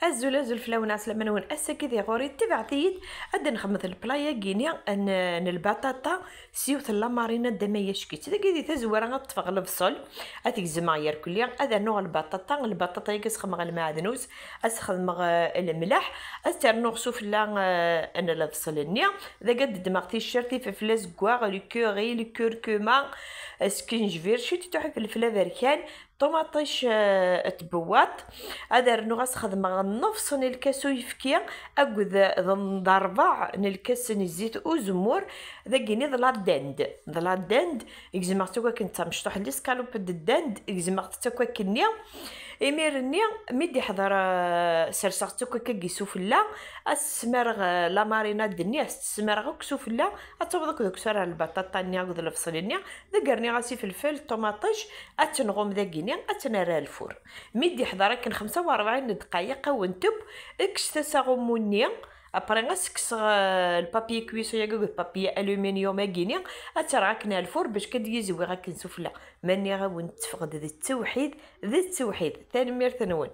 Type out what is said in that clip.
الزلازل فلاونا سلام نون كذي غوري تبعتيد ادن نخمط البلايا كينيا ان البطاطا سيوث لا مارينا دمية شكيت ذا كيدي تزوره غتفغ البصل هاتيك زماير كليا هذا نوع البطاطا يكسخمغ المعدنوس اسخمغ الملح استرنوغ سوفلا ان البصل النيا ذا قد دماغتي الشرتي في فلاس كواغ لو كوري لو كوركوما سكينجفير شتي تحف الفلا بركان طوماطيش تبوات هذا رنوغاس خدمة نفس الكاسو يفكيا اكد ضربع الكاس الزيت وزمور ذا كيني ضلا داند اكزمارتو كنت مشطوح لي سكالوب الداند اكزمارتو كنيا اميرني ميدي حضر سرسختو كيسو فلا اسمرغ لا مارينا دنيا اسمرغ كسو فلا اتوضك دوك سرع البطاطا نيا ود الفصل نيا ذكرني غاسي فلفل طوماطيش اتنغوم ذاكينيا اتنرى الفور ميدي حضر كان 45 دقائق ونتب اكس تساغمونيا ابري غاسكس البابي كويسو يا البابي الومنيوم كينيا اتراكنا الفور باش كديزوي غاك نسفلا ماني غا ونتفقد ذي التوحيد ثاني مير ثانوين.